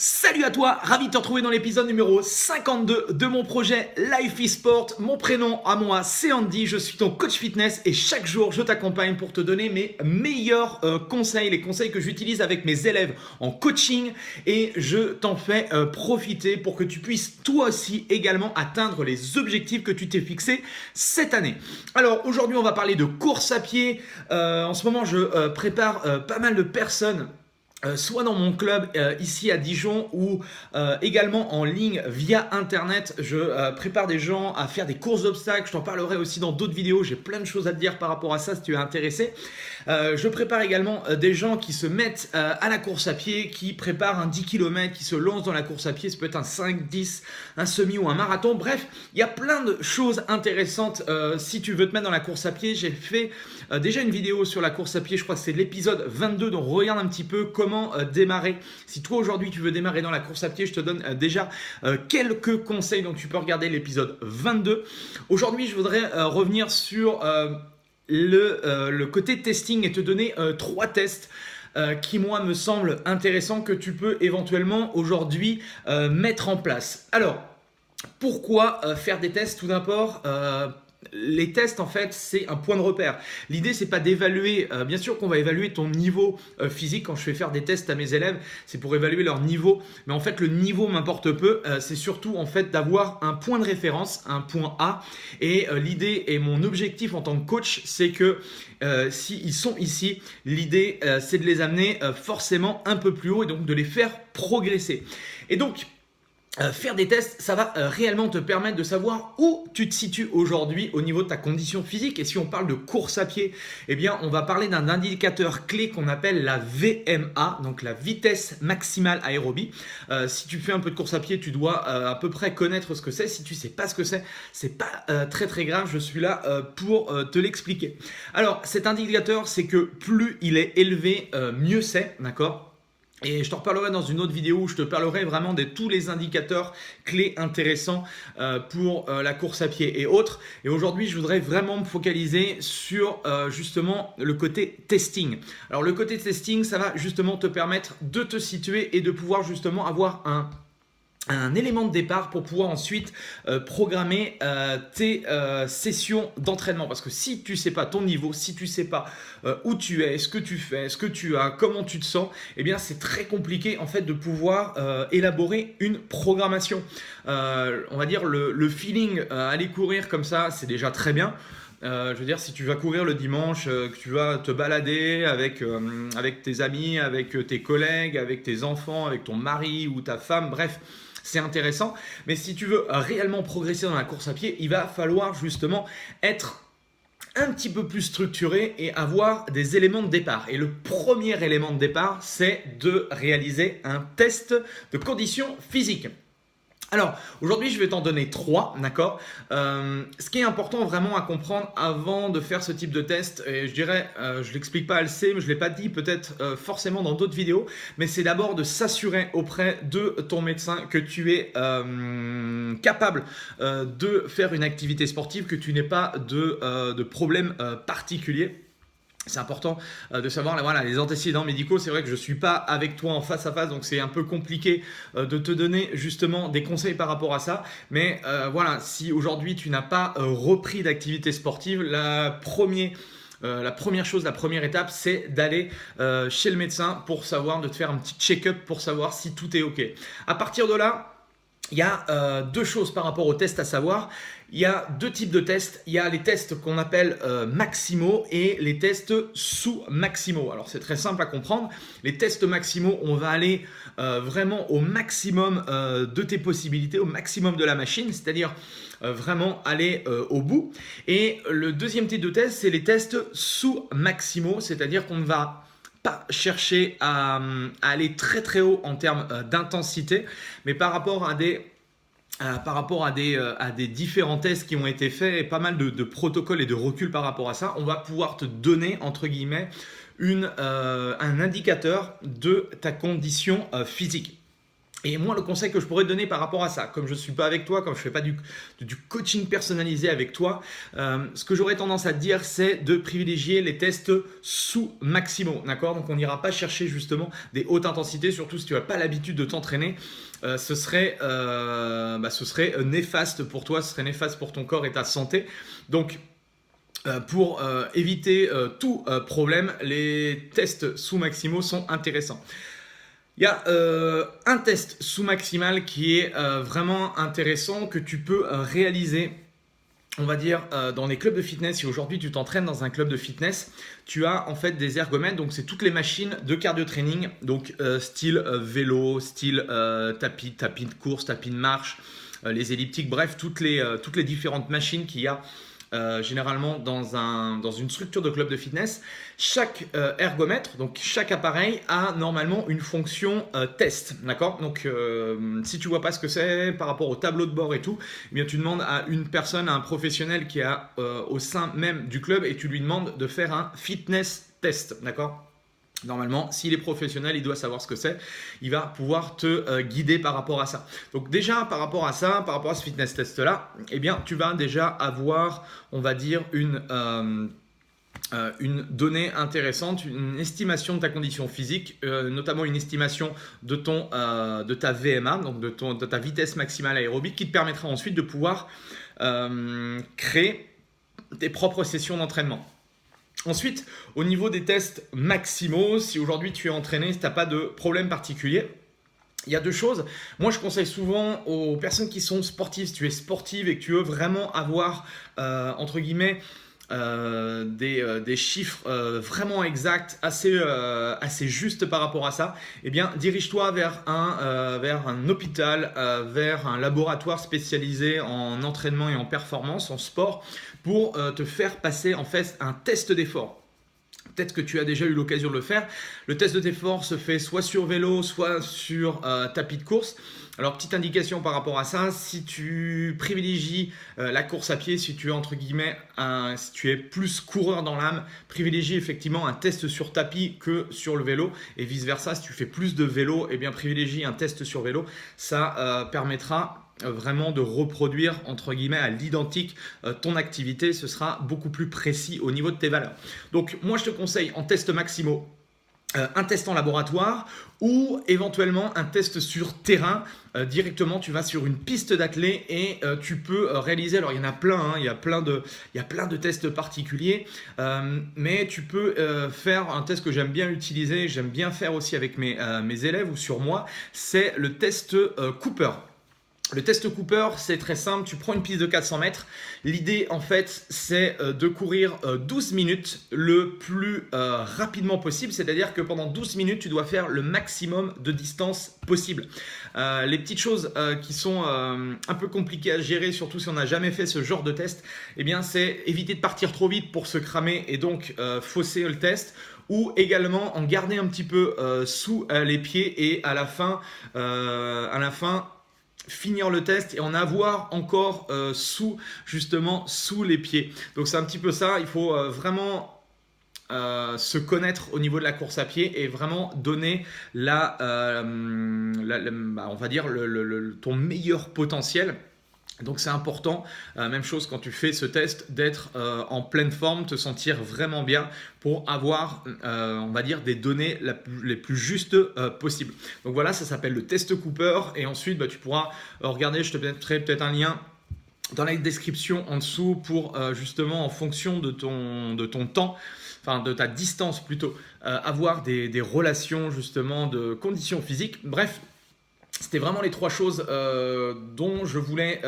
Salut à toi, ravi de te retrouver dans l'épisode numéro 52 de mon projet Life eSport. Mon prénom à moi c'est Andy, je suis ton coach fitness et chaque jour je t'accompagne pour te donner mes meilleurs conseils, les conseils que j'utilise avec mes élèves en coaching et je t'en fais profiter pour que tu puisses toi aussi également atteindre les objectifs que tu t'es fixés cette année. Alors aujourd'hui on va parler de course à pied. En ce moment je prépare pas mal de personnes soit dans mon club ici à Dijon ou également en ligne via internet. Je prépare des gens à faire des courses d'obstacles. Je t'en parlerai aussi dans d'autres vidéos. J'ai plein de choses à te dire par rapport à ça si tu es intéressé. Je prépare également des gens qui se mettent à la course à pied, qui préparent un 10 km, qui se lancent dans la course à pied. Ça peut être un 5, 10, un semi ou un marathon. Bref, il y a plein de choses intéressantes si tu veux te mettre dans la course à pied. J'ai fait déjà une vidéo sur la course à pied. Je crois que c'est l'épisode 22. Donc regarde un petit peu comment démarrer. Si toi aujourd'hui tu veux démarrer dans la course à pied, je te donne déjà quelques conseils. Donc tu peux regarder l'épisode 22. Aujourd'hui, je voudrais revenir sur le côté testing et te donner 3 tests qui moi me semblent intéressants que tu peux éventuellement aujourd'hui mettre en place. Alors, pourquoi faire des tests? Tout d'abord, les tests en fait c'est un point de repère. L'idée c'est pas d'évaluer, bien sûr qu'on va évaluer ton niveau physique quand je fais faire des tests à mes élèves, c'est pour évaluer leur niveau, mais en fait le niveau m'importe peu, c'est surtout en fait d'avoir un point de référence, un point A et l'idée et mon objectif en tant que coach c'est que s'ils sont ici, l'idée c'est de les amener forcément un peu plus haut et donc de les faire progresser. Et donc faire des tests, ça va réellement te permettre de savoir où tu te situes aujourd'hui au niveau de ta condition physique. Et si on parle de course à pied, eh bien, on va parler d'un indicateur clé qu'on appelle la VMA, donc la vitesse maximale aérobie. Si tu fais un peu de course à pied, tu dois à peu près connaître ce que c'est. Si tu sais pas ce que c'est pas très très grave. Je suis là pour te l'expliquer. Alors, cet indicateur, c'est que plus il est élevé, mieux c'est, d'accord ? Et je te reparlerai dans une autre vidéo où je te parlerai vraiment de tous les indicateurs clés intéressants pour la course à pied et autres. Et aujourd'hui, je voudrais vraiment me focaliser sur justement le côté testing. Alors le côté testing, ça va justement te permettre de te situer et de pouvoir justement avoir un élément de départ pour pouvoir ensuite programmer tes sessions d'entraînement. Parce que si tu ne sais pas ton niveau, si tu ne sais pas où tu es, ce que tu fais, ce que tu as, comment tu te sens, eh bien c'est très compliqué en fait de pouvoir élaborer une programmation. On va dire le feeling, aller courir comme ça, c'est déjà très bien. Je veux dire, si tu vas courir le dimanche, que tu vas te balader avec tes amis, avec tes collègues, avec tes enfants, avec ton mari ou ta femme, bref, c'est intéressant. Mais si tu veux réellement progresser dans la course à pied, il va falloir justement être un petit peu plus structuré et avoir des éléments de départ. Et le premier élément de départ, c'est de réaliser un test de conditions physiques. Alors, aujourd'hui, je vais t'en donner 3, d'accord. Ce qui est important vraiment à comprendre avant de faire ce type de test, et je dirais, je l'explique pas assez, mais je l'ai pas dit peut-être forcément dans d'autres vidéos, mais c'est d'abord de s'assurer auprès de ton médecin que tu es capable de faire une activité sportive, que tu n'aies pas de problème particulier. C'est important de savoir voilà, les antécédents médicaux. C'est vrai que je ne suis pas avec toi en face à face, donc c'est un peu compliqué de te donner justement des conseils par rapport à ça. Mais voilà, si aujourd'hui tu n'as pas repris d'activité sportive, la première chose, la première étape, c'est d'aller chez le médecin pour savoir, de te faire un petit check-up pour savoir si tout est OK. À partir de là, il y a 2 choses par rapport aux tests à savoir. Il y a 2 types de tests. Il y a les tests qu'on appelle maximaux et les tests sous-maximaux. Alors c'est très simple à comprendre. Les tests maximaux, on va aller vraiment au maximum de tes possibilités, au maximum de la machine, c'est-à-dire vraiment aller au bout. Et le deuxième type de test, c'est les tests sous-maximaux, c'est-à-dire qu'on ne va pas chercher à aller très très haut en termes d'intensité, mais par rapport à des différents tests qui ont été faits et pas mal de protocoles et de recul par rapport à ça, on va pouvoir te donner entre guillemets un indicateur de ta condition physique. Et moi, le conseil que je pourrais te donner par rapport à ça, comme je ne suis pas avec toi, comme je ne fais pas du coaching personnalisé avec toi, ce que j'aurais tendance à te dire, c'est de privilégier les tests sous maximaux. D'accord? Donc, on n'ira pas chercher justement des hautes intensités, surtout si tu n'as pas l'habitude de t'entraîner. Ce serait néfaste pour toi, ce serait néfaste pour ton corps et ta santé. Donc, pour éviter tout problème, les tests sous maximaux sont intéressants. Il y a un test sous maximal qui est vraiment intéressant que tu peux réaliser, on va dire, dans les clubs de fitness. Si aujourd'hui tu t'entraînes dans un club de fitness, tu as en fait des ergomètres, donc c'est toutes les machines de cardio training, donc style vélo, style tapis de course, tapis de marche, les elliptiques, bref, toutes les différentes machines qu'il y a généralement dans une structure de club de fitness. Chaque ergomètre, donc chaque appareil, a normalement une fonction test. D'accord? Donc si tu vois pas ce que c'est par rapport au tableau de bord et tout, eh bien tu demandes à une personne, à un professionnel qui est au sein même du club, et tu lui demandes de faire un fitness test. D'accord? Normalement, s'il est professionnel, il doit savoir ce que c'est. Il va pouvoir te guider par rapport à ça. Donc déjà, par rapport à ça, par rapport à ce fitness test-là, eh bien, tu vas déjà avoir, on va dire, une donnée intéressante, une estimation de ta condition physique, notamment une estimation de ta VMA, donc de ta vitesse maximale aérobique, qui te permettra ensuite de pouvoir créer tes propres sessions d'entraînement. Ensuite, au niveau des tests maximaux, si aujourd'hui tu es entraîné, si tu n'as pas de problème particulier, il y a deux choses. Moi, je conseille souvent aux personnes qui sont sportives, si tu es sportive et que tu veux vraiment avoir, entre guillemets, des chiffres vraiment exacts, assez justes par rapport à ça, eh bien, dirige-toi vers un hôpital, vers un laboratoire spécialisé en entraînement et en performance, en sport, pour te faire passer en fait un test d'effort. Peut-être que tu as déjà eu l'occasion de le faire. Le test d'effort se fait soit sur vélo, soit sur tapis de course. Alors, petite indication par rapport à ça, si tu privilégies la course à pied, si tu es entre guillemets, si tu es plus coureur dans l'âme, privilégie effectivement un test sur tapis que sur le vélo, et vice versa. Si tu fais plus de vélo, eh bien privilégie un test sur vélo. Ça permettra vraiment de reproduire entre guillemets à l'identique ton activité. Ce sera beaucoup plus précis au niveau de tes valeurs. Donc moi je te conseille en test maximaux un test en laboratoire ou éventuellement un test sur terrain. Directement tu vas sur une piste d'athlée et tu peux réaliser, alors il y en a plein, hein, il y a plein de tests particuliers, mais tu peux faire un test que j'aime bien utiliser, j'aime bien faire aussi avec mes élèves ou sur moi, c'est le test Cooper. Le test Cooper, c'est très simple, tu prends une piste de 400 mètres. L'idée, en fait, c'est de courir 12 minutes le plus rapidement possible, c'est-à-dire que pendant 12 minutes, tu dois faire le maximum de distance possible. Les petites choses qui sont un peu compliquées à gérer, surtout si on n'a jamais fait ce genre de test, eh bien, c'est éviter de partir trop vite pour se cramer et donc fausser le test, ou également en garder un petit peu sous les pieds et à la fin finir le test et en avoir encore sous les pieds. Donc c'est un petit peu ça, il faut vraiment se connaître au niveau de la course à pied et vraiment donner on va dire ton meilleur potentiel. Donc c'est important, même chose quand tu fais ce test, d'être en pleine forme, te sentir vraiment bien pour avoir, on va dire, des données les plus justes possibles. Donc voilà, ça s'appelle le test Cooper, et ensuite tu pourras regarder, je te mettrai peut-être un lien dans la description en dessous pour justement en fonction de ton temps, enfin de ta distance plutôt, avoir des relations justement de conditions physiques. Bref, c'était vraiment les trois choses dont je voulais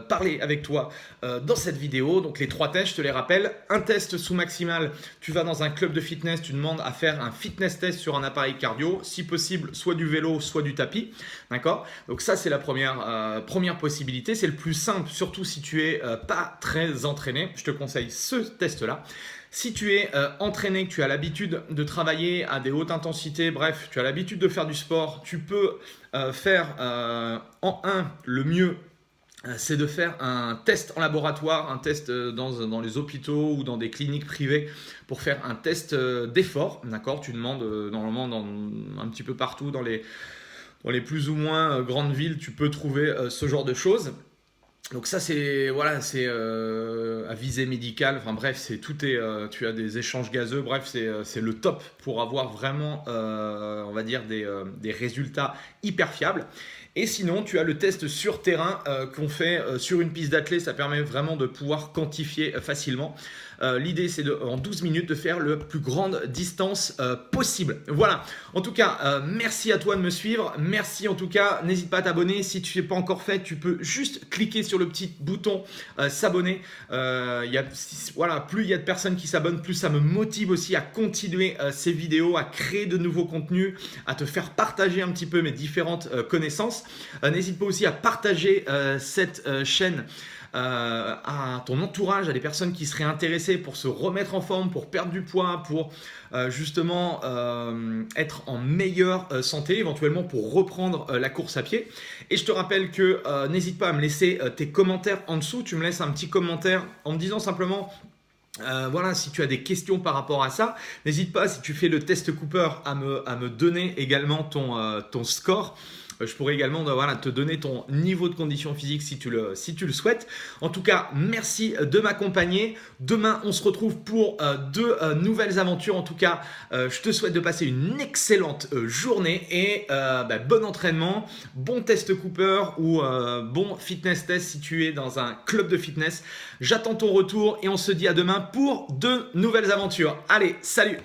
parler avec toi dans cette vidéo. Donc les trois tests, je te les rappelle. Un test sous maximal, tu vas dans un club de fitness, tu demandes à faire un fitness test sur un appareil cardio, si possible soit du vélo, soit du tapis. D'accord? Donc ça c'est la première possibilité, c'est le plus simple, surtout si tu es pas très entraîné. Je te conseille ce test-là. Si tu es entraîné, que tu as l'habitude de travailler à des hautes intensités, bref, tu as l'habitude de faire du sport, tu peux faire le mieux, c'est de faire un test en laboratoire, un test dans les hôpitaux ou dans des cliniques privées pour faire un test d'effort. D'accord? Tu demandes normalement un petit peu partout dans les plus ou moins grandes villes, tu peux trouver ce genre de choses. Donc ça c'est voilà, c'est à visée médicale. Enfin bref, tu as des échanges gazeux. Bref, c'est le top pour avoir vraiment on va dire des résultats hyper fiables. Et sinon, tu as le test sur terrain qu'on fait sur une piste d'athlée. Ça permet vraiment de pouvoir quantifier facilement. L'idée, c'est en 12 minutes de faire la plus grande distance possible. Voilà. En tout cas, merci à toi de me suivre. Merci en tout cas. N'hésite pas à t'abonner. Si tu ne l'as pas encore fait, tu peux juste cliquer sur le petit bouton s'abonner. Voilà, plus il y a de personnes qui s'abonnent, plus ça me motive aussi à continuer ces vidéos, à créer de nouveaux contenus, à te faire partager un petit peu mes différentes connaissances. N'hésite pas aussi à partager cette chaîne à ton entourage, à des personnes qui seraient intéressées pour se remettre en forme, pour perdre du poids, pour justement être en meilleure santé, éventuellement pour reprendre la course à pied. Et je te rappelle que n'hésite pas à me laisser tes commentaires en dessous. Tu me laisses un petit commentaire en me disant simplement voilà, si tu as des questions par rapport à ça, n'hésite pas, si tu fais le test Cooper, à me donner également ton score. Je pourrais également voilà, te donner ton niveau de condition physique si tu le souhaites. En tout cas, merci de m'accompagner. Demain, on se retrouve pour deux nouvelles aventures. En tout cas, je te souhaite de passer une excellente journée et bon entraînement, bon test Cooper ou bon fitness test si tu es dans un club de fitness. J'attends ton retour et on se dit à demain pour deux nouvelles aventures. Allez, salut!